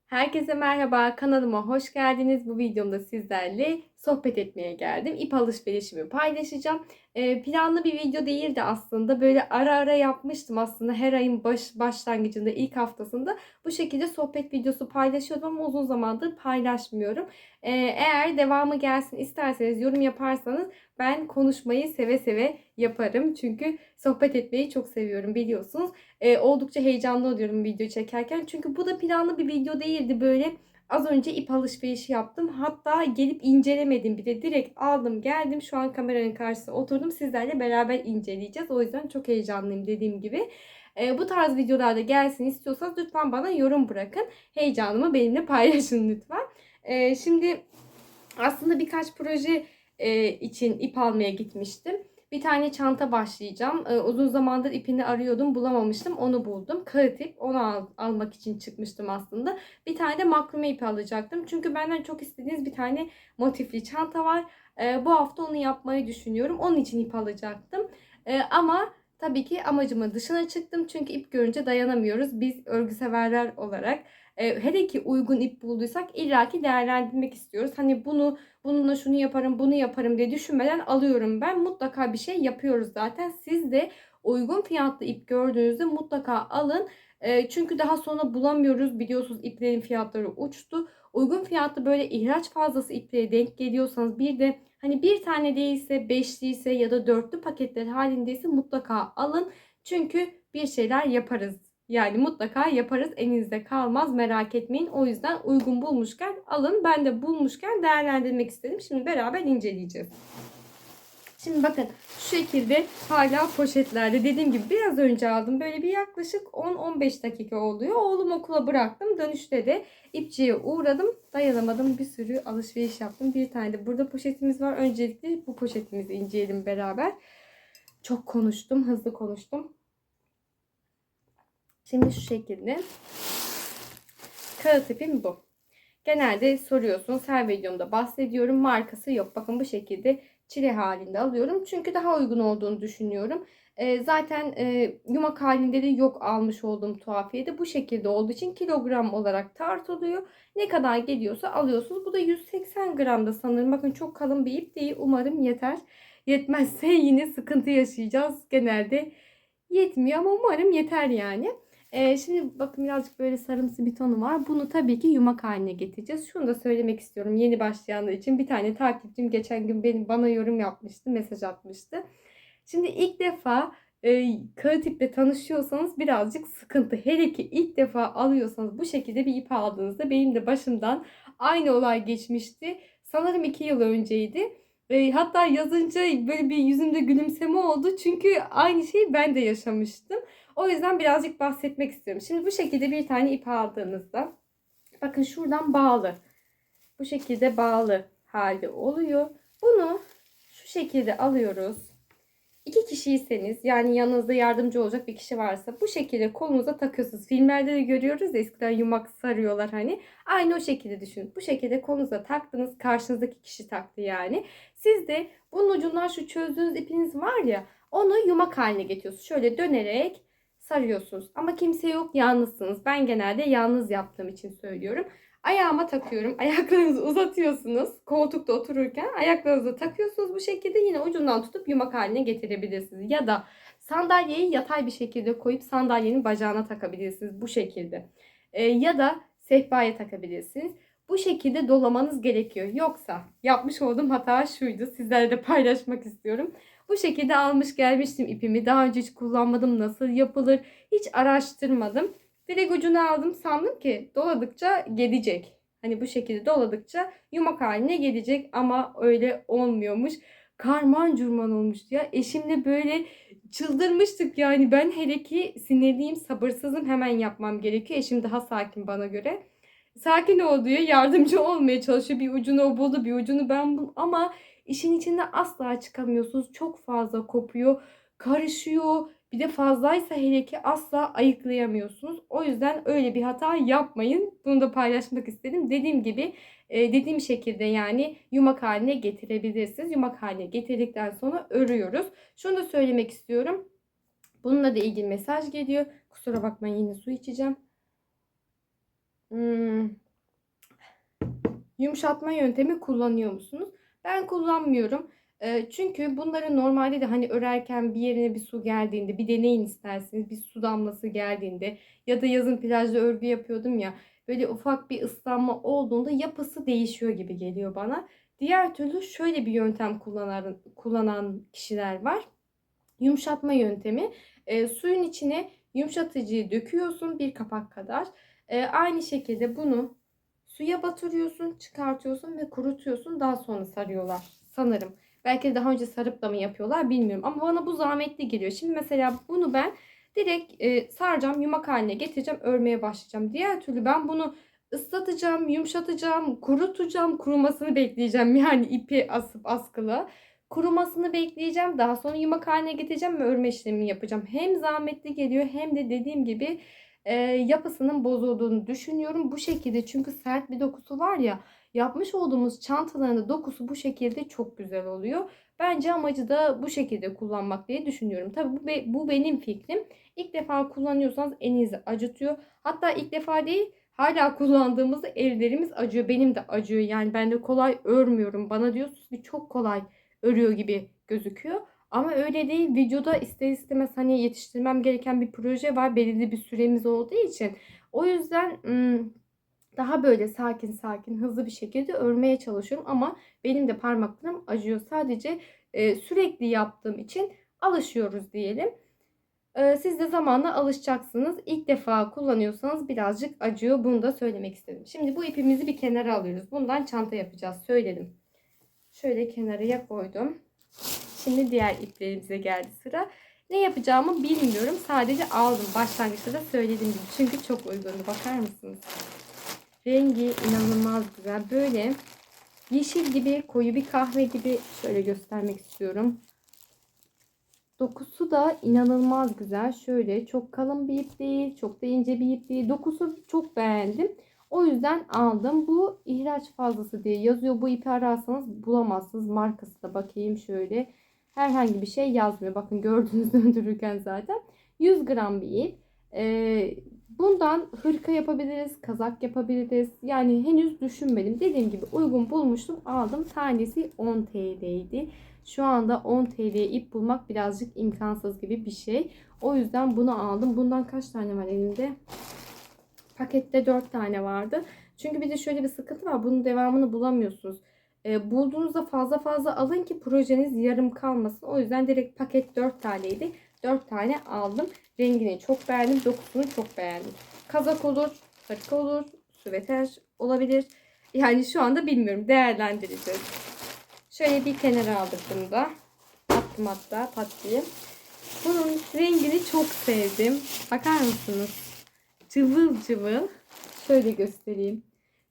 Herkese merhaba, kanalıma hoş geldiniz. Bu videomda sizlerle sohbet etmeye geldim. İp alışverişimi paylaşacağım. Planlı bir video değildi aslında. Böyle ara ara yapmıştım aslında. Her ayın başlangıcında, ilk haftasında bu şekilde sohbet videosu paylaşıyordum ama uzun zamandır paylaşmıyorum. Eğer devamı gelsin isterseniz, yorum yaparsanız ben konuşmayı seve seve yaparım. Çünkü sohbet etmeyi çok seviyorum biliyorsunuz. Oldukça heyecanlı oluyorum video çekerken. Çünkü bu da planlı bir video değildi. Böyle az önce ip alışverişi yaptım. Hatta gelip incelemedim bile. Direkt aldım geldim. Şu an kameranın karşısına oturdum. Sizlerle beraber inceleyeceğiz. O yüzden çok heyecanlıyım dediğim gibi. Bu tarz videolarda gelsin istiyorsanız lütfen bana yorum bırakın. Heyecanımı benimle paylaşın lütfen. Şimdi aslında birkaç proje için ip almaya gitmiştim. Bir tane çanta başlayacağım. Uzun zamandır ipini arıyordum, bulamamıştım. Onu buldum. Kağıt ip. Onu almak için çıkmıştım aslında. Bir tane de makrame ipi alacaktım. Çünkü benden çok istediğiniz bir tane motifli çanta var. Bu hafta onu yapmayı düşünüyorum. Onun için ip alacaktım. Ama tabii ki amacımın dışına çıktım. Çünkü ip görünce dayanamıyoruz. Biz örgü severler olarak. Hele ki uygun ip bulduysak illaki değerlendirmek istiyoruz. Hani bununla şunu yaparım, bunu yaparım diye düşünmeden alıyorum ben. Mutlaka bir şey yapıyoruz zaten. Siz de uygun fiyatlı ip gördüğünüzde mutlaka alın. Çünkü daha sonra bulamıyoruz. Biliyorsunuz iplerin fiyatları uçtu. Uygun fiyatlı böyle ihraç fazlası iplere denk geliyorsanız bir de hani bir tane değilse, beşliyse ya da dörtlü paketler halindeyse mutlaka alın. Çünkü bir şeyler yaparız. Yani mutlaka yaparız. Elinizde kalmaz. Merak etmeyin. O yüzden uygun bulmuşken alın. Ben de bulmuşken değerlendirmek istedim. Şimdi beraber inceleyeceğiz. Şimdi bakın şu şekilde hala poşetlerde. Dediğim gibi biraz önce aldım. Böyle bir yaklaşık 10-15 dakika oluyor. Oğlum okula bıraktım. Dönüşte de ipçiye uğradım. Dayanamadım. Bir sürü alışveriş yaptım. Bir tane de burada poşetimiz var. Öncelikle bu poşetimizi inceleyelim beraber. Çok konuştum. Hızlı konuştum. Şimdi şu şekilde. Kağıt ipim bu. Genelde soruyorsunuz. Her videomda bahsediyorum. Markası yok. Bakın bu şekilde çile halinde alıyorum. Çünkü daha uygun olduğunu düşünüyorum. Zaten yumak halinde de yok almış olduğum tuhafiyede. Bu şekilde olduğu için kilogram olarak tartılıyor. Ne kadar geliyorsa alıyorsunuz. Bu da 180 gramda sanırım. Bakın çok kalın bir ip değil. Umarım yeter. Yetmezse yine sıkıntı yaşayacağız. Genelde yetmiyor ama umarım yeter yani. Şimdi bakın birazcık böyle sarımsı bir tonu var. Bunu tabii ki yumak haline getireceğiz. Şunu da söylemek istiyorum yeni başlayanlar için. Bir tane takipçim geçen gün bana yorum yapmıştı, mesaj atmıştı. Şimdi ilk defa kağıt iple tanışıyorsanız birazcık sıkıntı. Hele ki ilk defa alıyorsanız bu şekilde bir ip aldığınızda benim de başımdan aynı olay geçmişti. Sanırım 2 yıl önceydi. Hatta yazınca böyle bir yüzümde gülümseme oldu. Çünkü aynı şeyi ben de yaşamıştım. O yüzden birazcık bahsetmek istiyorum. Şimdi bu şekilde bir tane ip aldığınızda bakın şuradan bağlı. Bu şekilde bağlı halde oluyor. Bunu şu şekilde alıyoruz. İki kişiyseniz yani yanınızda yardımcı olacak bir kişi varsa bu şekilde kolunuza takıyorsunuz. Filmlerde de görüyoruz ya, eskiden yumak sarıyorlar hani. Aynı o şekilde düşünün. Bu şekilde kolunuza taktınız. Karşınızdaki kişi taktı yani. Siz de bunun ucundan şu çözdüğünüz ipiniz var ya, onu yumak haline getiriyorsunuz. Şöyle dönerek sarıyorsunuz. Ama kimse yok, yalnızsınız. Ben genelde yalnız yaptığım için söylüyorum. Ayağıma takıyorum. Ayaklarınızı uzatıyorsunuz. Koltukta otururken ayaklarınızı takıyorsunuz bu şekilde. Yine ucundan tutup yumak haline getirebilirsiniz. Ya da sandalyeyi yatay bir şekilde koyup sandalyenin bacağına takabilirsiniz bu şekilde. Ya da sehpaya takabilirsiniz. Bu şekilde dolamanız gerekiyor. Yoksa yapmış olduğum hata şuydu. Sizlerle de paylaşmak istiyorum. Bu şekilde almış gelmiştim ipimi. Daha önce hiç kullanmadım. Nasıl yapılır? Hiç araştırmadım. Direkt ucunu aldım, sandım ki doladıkça gelecek. Hani bu şekilde doladıkça yumak haline gelecek ama öyle olmuyormuş. Karman curman olmuştu ya. Eşimle böyle çıldırmıştık yani. Ben hele ki sinirliyim, sabırsızım, hemen yapmam gerekiyor. Eşim daha sakin bana göre. Sakin ol diyor, yardımcı olmaya çalışıyor. Bir ucunu o buldu, bir ucunu ben buldum. Ama işin içinde asla çıkamıyorsunuz. Çok fazla kopuyor, karışıyor. Bir de fazlaysa hele ki asla ayıklayamıyorsunuz. O yüzden öyle bir hata yapmayın. Bunu da paylaşmak istedim. Dediğim gibi dediğim şekilde yani yumak haline getirebilirsiniz. Yumak haline getirdikten sonra örüyoruz. Şunu da söylemek istiyorum. Bununla da ilgili mesaj geliyor. Kusura bakmayın, yine su içeceğim. yumuşatma yöntemi kullanıyor musunuz? Ben kullanmıyorum. Çünkü bunları normalde de hani örerken bir yerine bir su geldiğinde, bir deneyin isterseniz, bir su damlası geldiğinde ya da yazın plajda örgü yapıyordum ya, böyle ufak bir ıslanma olduğunda yapısı değişiyor gibi geliyor bana. Diğer türlü şöyle bir yöntem kullanan kişiler var. Yumuşatma yöntemi. Suyun içine yumuşatıcıyı döküyorsun bir kapak kadar. Aynı şekilde bunu suya batırıyorsun, çıkartıyorsun ve kurutuyorsun. Daha sonra sarıyorlar sanırım. Belki de daha önce sarıp da mı yapıyorlar bilmiyorum. Ama bana bu zahmetli geliyor. Şimdi mesela bunu ben direkt saracağım, yumak haline getireceğim, örmeye başlayacağım. Diğer türlü ben bunu ıslatacağım, yumuşatacağım, kurutacağım, kurumasını bekleyeceğim. Yani ipi asıp askıla. Kurumasını bekleyeceğim. Daha sonra yumak haline getireceğim ve örme işlemini yapacağım. Hem zahmetli geliyor hem de dediğim gibi yapısının bozulduğunu düşünüyorum. Bu şekilde, çünkü sert bir dokusu var ya, yapmış olduğumuz çantaların da dokusu bu şekilde çok güzel oluyor. Bence amacı da bu şekilde kullanmak diye düşünüyorum. Tabii bu benim fikrim. İlk defa kullanıyorsanız elinizi acıtıyor. Hatta ilk defa değil, hala kullandığımızda ellerimiz acıyor. Benim de acıyor. Yani ben de kolay örmüyorum. Bana diyorsunuz ki çok kolay örüyor gibi gözüküyor. Ama öyle değil. Videoda ister istemez hani yetiştirmem gereken bir proje var. Belirli bir süremiz olduğu için. O yüzden daha böyle sakin sakin, hızlı bir şekilde örmeye çalışıyorum. Ama benim de parmaklarım acıyor. Sadece sürekli yaptığım için alışıyoruz diyelim. Siz de zamanla alışacaksınız. İlk defa kullanıyorsanız birazcık acıyor. Bunu da söylemek istedim. Şimdi bu ipimizi bir kenara alıyoruz. Bundan çanta yapacağız. Söyledim. Şöyle kenarıya koydum. Şimdi diğer iplerimize geldi sıra. Ne yapacağımı bilmiyorum. Sadece aldım. Başlangıçta da söylediğim gibi. Çünkü çok uygundu. Bakar mısınız? Rengi inanılmaz güzel. Böyle yeşil gibi, koyu bir kahve gibi, şöyle göstermek istiyorum. Dokusu da inanılmaz güzel. Şöyle çok kalın bir ip değil, çok da ince bir ip değil. Dokusu çok beğendim. O yüzden aldım. Bu ihraç fazlası diye yazıyor. Bu ipi ararsanız bulamazsınız. Markası da bakayım şöyle. Herhangi bir şey yazmıyor. Bakın gördüğünüz döndürürken zaten. 100 gram bir ip. Bundan hırka yapabiliriz. Kazak yapabiliriz. Yani henüz düşünmedim. Dediğim gibi uygun bulmuştum. Aldım. Tanesi 10 TL'ydi. Şu anda 10 TL'ye ip bulmak birazcık imkansız gibi bir şey. O yüzden bunu aldım. Bundan kaç tane var elimde? Pakette 4 tane vardı. Çünkü bir de şöyle bir sıkıntı var. Bunun devamını bulamıyorsunuz. Bulduğunuzda fazla fazla alın ki projeniz yarım kalmasın. O yüzden direkt paket 4 taneydi. 4 tane aldım. Rengini çok beğendim. Dokusunu çok beğendim. Kazak olur, hırka olur, süveter olabilir. Yani şu anda bilmiyorum. Değerlendireceğiz. Şöyle bir kenara aldık bunu da. Attım hatta pat diye. Bunun rengini çok sevdim. Bakar mısınız? Cıvıl cıvıl. Şöyle göstereyim.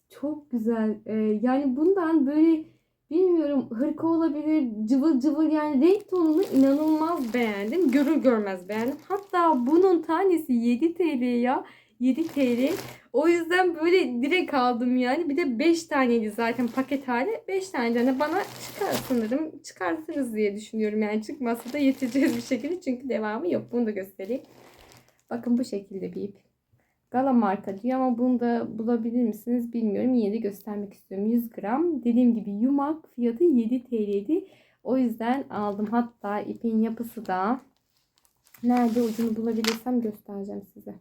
Çok güzel. Yani bundan böyle bilmiyorum, hırka olabilir, cıvıl cıvıl, yani renk tonunu inanılmaz beğendim. Görür görmez beğendim. Hatta bunun tanesi 7 TL ya. 7 TL. O yüzden böyle direkt aldım yani. Bir de 5 taneydi zaten paket hali. 5 tane de bana çıkar sanırım. Çıkartırız diye düşünüyorum. Yani çıkmazsa da yetireceğiz bir şekilde. Çünkü devamı yok. Bunu da göstereyim. Bakın bu şekilde bir ip. Gala marka diyor ama bunu da bulabilir misiniz bilmiyorum. Yine de göstermek istiyorum. 100 gram. Dediğim gibi yumak, fiyatı 7 TL'ydi. O yüzden aldım. Hatta ipin yapısı da, nerede ucunu bulabilirsem göstereceğim size.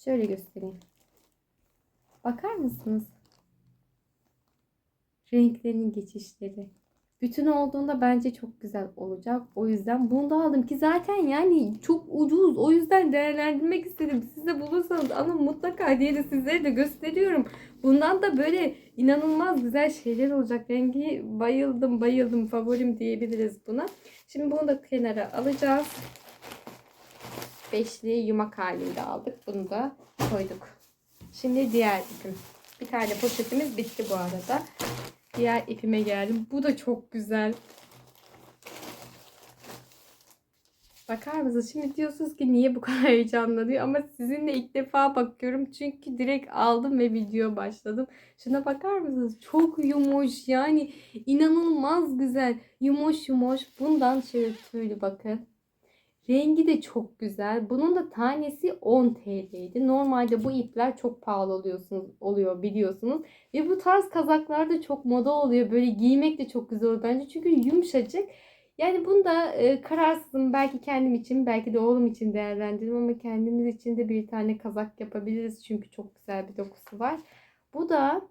Şöyle göstereyim. Bakar mısınız? Renklerin geçişleri. Bütün olduğunda bence çok güzel olacak. O yüzden bunu da aldım ki zaten yani çok ucuz. O yüzden değerlendirmek istedim. Siz de bulursanız alın mutlaka diye de sizlere de gösteriyorum. Bundan da böyle inanılmaz güzel şeyler olacak. Rengi bayıldım bayıldım. Favorim diyebiliriz buna. Şimdi bunu da kenara alacağız. Beşli yumak halinde aldık. Bunu da koyduk. Şimdi diğer ipim. Bir tane poşetimiz bitti bu arada. Diğer ipime geldim. Bu da çok güzel. Bakar mısınız? Şimdi diyorsunuz ki niye bu kadar heyecanlanıyor? Ama sizinle ilk defa bakıyorum. Çünkü direkt aldım ve video başladım. Şuna bakar mısınız? Çok yumuş. Yani inanılmaz güzel. Yumuş yumuş. Bundan şöyle bakın. Rengi de çok güzel. Bunun da tanesi 10 TL'ydi. Normalde bu ipler çok pahalı oluyor biliyorsunuz. Ve bu tarz kazaklar da çok moda oluyor. Böyle giymek de çok güzel olur bence. Çünkü yumuşacık. Yani bunu da kararsızım. Belki kendim için, belki de oğlum için değerlendiririm ama kendimiz için de bir tane kazak yapabiliriz. Çünkü çok güzel bir dokusu var. Bu da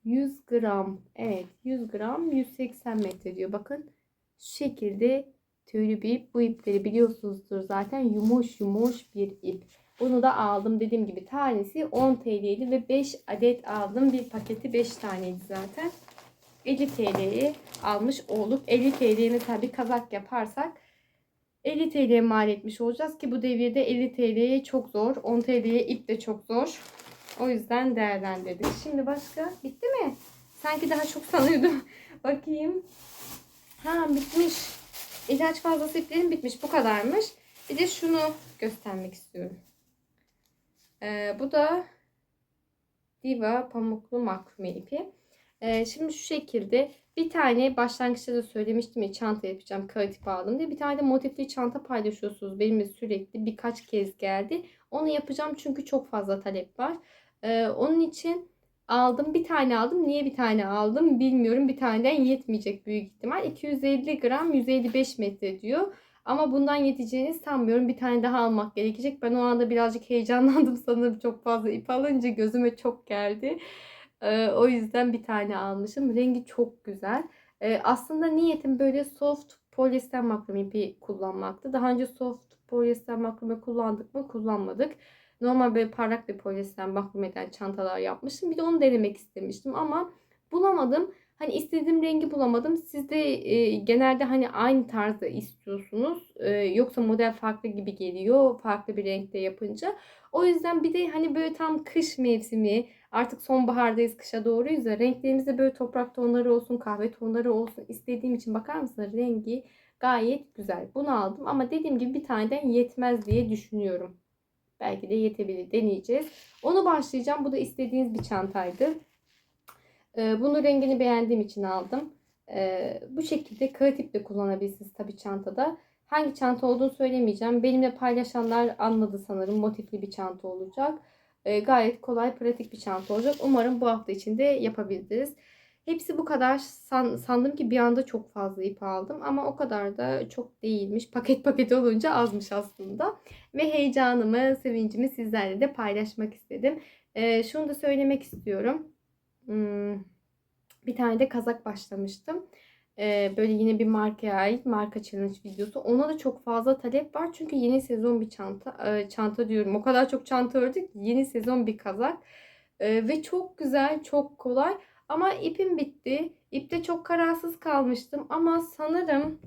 100 gram. Evet, 100 gram 180 metre diyor. Bakın şu şekilde tüylü bir ip. Bu ipleri biliyorsunuzdur zaten, yumuş yumuş bir ip. Bunu da aldım. Dediğim gibi tanesi 10 TL'ydi ve 5 adet aldım. Bir paketi 5 taneydi zaten. 50 TL'yi almış olduk. 50 TL'ye mesela bir kazak yaparsak 50 TL'ye mal etmiş olacağız ki bu devirde 50 TL'ye çok zor. 10 TL'ye ip de çok zor. O yüzden değerlendirdik. Şimdi başka? Bitti mi? Sanki daha çok sanıyordum. Bakayım. Ha, bitmiş. İlaç fazlası iplerim bitmiş. Bu kadarmış. Bir de şunu göstermek istiyorum. Bu da Diva pamuklu makrome ipi. Şimdi şu şekilde bir tane başlangıçta da söylemiştim ya, çanta yapacağım, kağıt ipi aldım diye. Bir tane de motifli çanta paylaşıyorsunuz. Benimle sürekli birkaç kez geldi. Onu yapacağım çünkü çok fazla talep var. Onun için aldım. Bir tane aldım. Niye bir tane aldım bilmiyorum. Bir taneden yetmeyecek büyük ihtimal. 250 gram 155 metre diyor. Ama bundan yeteceğini sanmıyorum. Bir tane daha almak gerekecek. Ben o anda birazcık heyecanlandım sanırım. Çok fazla ip alınca gözüme çok geldi. O yüzden bir tane almışım. Rengi çok güzel. Aslında niyetim böyle soft polyester makrame ipi kullanmaktı. Daha önce soft polyester makrame kullandık mı? Kullanmadık. Normal böyle parlak bir polyester makromeden çantalar yapmıştım. Bir de onu denemek istemiştim ama bulamadım. Hani istediğim rengi bulamadım. Siz de genelde hani aynı tarzda istiyorsunuz. Yoksa model farklı gibi geliyor. Farklı bir renkte yapınca. O yüzden bir de hani böyle tam kış mevsimi, artık sonbahardayız, kışa doğruyuz ya, renklerimizde böyle toprak tonları olsun, kahve tonları olsun istediğim için, bakar mısınız, rengi gayet güzel. Bunu aldım ama dediğim gibi bir taneden yetmez diye düşünüyorum. Belki de yetebilir, deneyeceğiz. Onu başlayacağım. Bu da istediğiniz bir çantaydı. Bunu rengini beğendiğim için aldım. Bu şekilde kağıt ip de kullanabilirsiniz tabii çantada. Hangi çanta olduğunu söylemeyeceğim. Benimle paylaşanlar anladı sanırım. Motifli bir çanta olacak. Gayet kolay, pratik bir çanta olacak. Umarım bu hafta içinde yapabiliriz. Hepsi bu kadar. Sandım ki bir anda çok fazla ip aldım. Ama o kadar da çok değilmiş. Paket paket olunca azmış aslında. Ve heyecanımı, sevincimi sizlerle de paylaşmak istedim. Şunu da söylemek istiyorum. Bir tane de kazak başlamıştım. Böyle yine bir markaya ait marka challenge videosu. Ona da çok fazla talep var. Çünkü yeni sezon bir çanta. Çanta diyorum. O kadar çok çanta ördük. Yeni sezon bir kazak. Ve çok güzel, çok kolay. Ama ipim bitti. İpte çok kararsız kalmıştım. Ama sanırım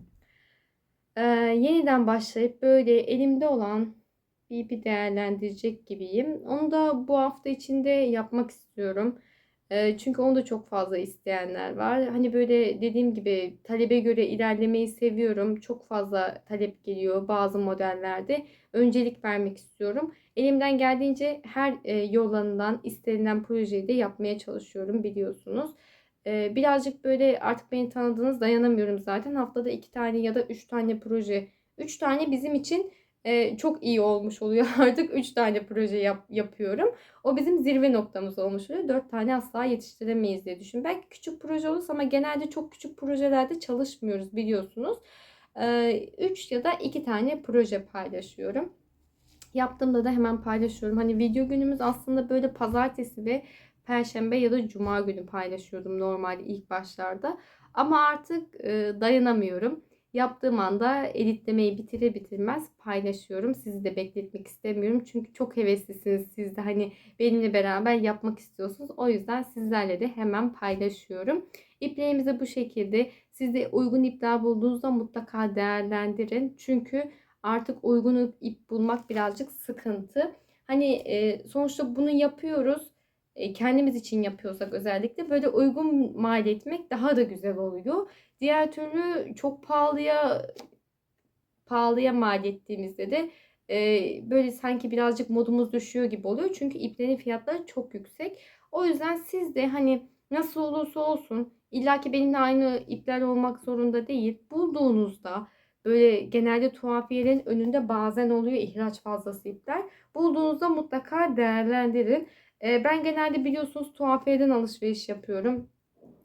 yeniden başlayıp böyle elimde olan bir ipi değerlendirecek gibiyim. Onu da bu hafta içinde yapmak istiyorum. Çünkü onu da çok fazla isteyenler var. Hani böyle dediğim gibi talebe göre ilerlemeyi seviyorum. Çok fazla talep geliyor bazı modellerde. Öncelik vermek istiyorum. Elimden geldiğince her yollarından istenilen projeyi de yapmaya çalışıyorum, biliyorsunuz. Birazcık böyle artık beni tanıdınız, dayanamıyorum zaten. Haftada 2 tane ya da 3 tane proje. 3 tane bizim için çok iyi olmuş oluyor. Artık 3 tane proje yapıyorum. O bizim zirve noktamız olmuş oluyor. 4 tane asla yetiştiremeyiz diye düşün. Belki küçük proje olursa ama genelde çok küçük projelerde çalışmıyoruz, biliyorsunuz. 3 ya da 2 tane proje paylaşıyorum. Yaptığımda da hemen paylaşıyorum. Hani video günümüz aslında böyle pazartesi ve perşembe ya da cuma günü paylaşıyordum normalde ilk başlarda. Ama artık dayanamıyorum. Yaptığım anda editlemeyi bitirir bitirmez paylaşıyorum. Sizi de bekletmek istemiyorum. Çünkü çok heveslisiniz siz de, hani benimle beraber yapmak istiyorsunuz. O yüzden sizlerle de hemen paylaşıyorum. İplerimizi bu şekilde, siz de uygun ipler bulduğunuzda mutlaka değerlendirin. Çünkü artık uygun ip bulmak birazcık sıkıntı. Hani sonuçta bunu yapıyoruz. Kendimiz için yapıyorsak özellikle böyle uygun mal etmek daha da güzel oluyor. Diğer türlü çok pahalıya mal ettiğimizde de böyle sanki birazcık modumuz düşüyor gibi oluyor. Çünkü iplerin fiyatları çok yüksek. O yüzden siz de hani nasıl olursa olsun, illaki benimle aynı ipler olmak zorunda değil, bulduğunuzda Böyle genelde tuhafiyelerin önünde bazen oluyor ihraç fazlası ipler. Bulduğunuzda mutlaka değerlendirin. Ben genelde biliyorsunuz tuhafiyeden alışveriş yapıyorum.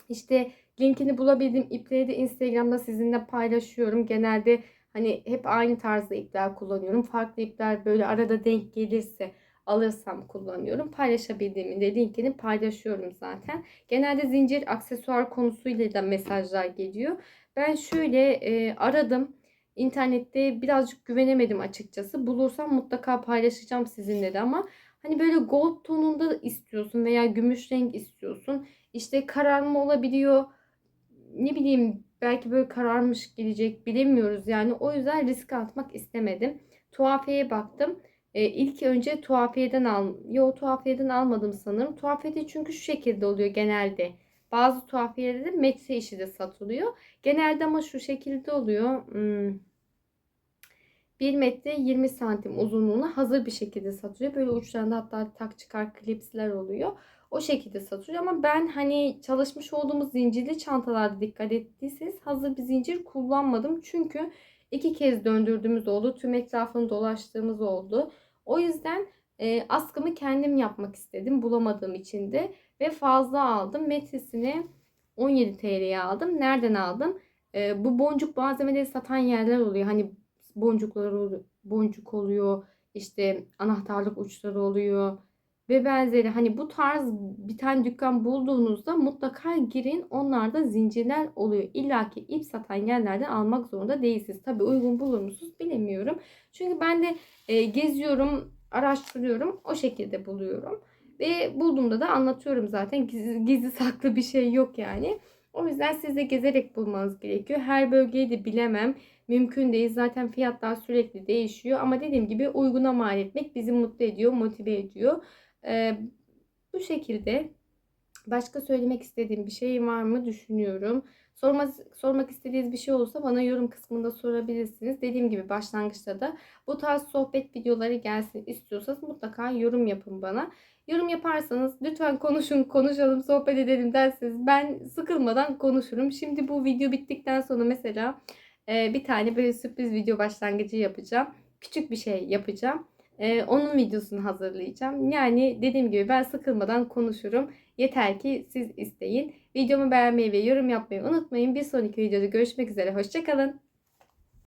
İşte linkini bulabildiğim ipleri de Instagram'da sizinle paylaşıyorum. Genelde hani hep aynı tarzda ipler kullanıyorum. Farklı ipler böyle arada denk gelirse alırsam kullanıyorum. Paylaşabildiğimin de linkini paylaşıyorum zaten. Genelde zincir aksesuar konusuyla da mesajlar geliyor. Ben şöyle aradım. İnternette birazcık güvenemedim açıkçası. Bulursam mutlaka paylaşacağım sizinle de ama hani böyle gold tonunda istiyorsun veya gümüş renk istiyorsun. İşte kararma olabiliyor. Ne bileyim belki böyle kararmış gelecek bilemiyoruz yani. O yüzden risk atmak istemedim. Tuhafiyeye baktım. İlk önce tuhafiyeden almadım sanırım. Tuhafiyede çünkü şu şekilde oluyor genelde. Bazı tuhafiyelerde metre işi de satılıyor. Genelde ama şu şekilde oluyor. 1 metre 20 santim uzunluğuna hazır bir şekilde satılıyor. Böyle uçlarında hatta tak çıkar klipsler oluyor. O şekilde satılıyor ama ben hani çalışmış olduğumuz zincirli çantalarda dikkat ettiyseniz hazır bir zincir kullanmadım. Çünkü 2 kez döndürdüğümüz oldu. Tüm etrafını dolaştığımız oldu. O yüzden askımı kendim yapmak istedim. Bulamadığım için de ve fazla aldım. Metresini 17 TL'ye aldım. Nereden aldım? Bu boncuk malzemeleri satan yerler oluyor. Hani boncuk oluyor, işte anahtarlık uçları oluyor ve benzeri. Hani bu tarz bir tane dükkan bulduğunuzda mutlaka girin. Onlarda zincirler oluyor. İlla ki ip satan yerlerden almak zorunda değilsiniz. Tabii uygun bulur musunuz bilemiyorum. Çünkü ben de geziyorum, araştırıyorum. O şekilde buluyorum. Ve bulduğumda da anlatıyorum zaten. Gizli saklı bir şey yok yani. O yüzden siz de gezerek bulmanız gerekiyor. Her bölgeyi de bilemem. Mümkün değil. Zaten fiyatlar sürekli değişiyor. Ama dediğim gibi uyguna mal etmek bizi mutlu ediyor, motive ediyor. Ee, Bu şekilde. Başka söylemek istediğim bir şey var mı düşünüyorum. Sormak istediğiniz bir şey olursa bana yorum kısmında sorabilirsiniz. Dediğim gibi başlangıçta da bu tarz sohbet videoları gelsin istiyorsanız mutlaka yorum yapın bana. Yorum yaparsanız lütfen konuşun, konuşalım, sohbet edelim derseniz ben sıkılmadan konuşurum. Şimdi bu video bittikten sonra mesela bir tane böyle sürpriz video başlangıcı yapacağım. Küçük bir şey yapacağım. Onun videosunu hazırlayacağım. Yani dediğim gibi ben sıkılmadan konuşurum. Yeter ki siz isteyin. Videomu beğenmeyi ve yorum yapmayı unutmayın. Bir sonraki videoda görüşmek üzere. Hoşça kalın.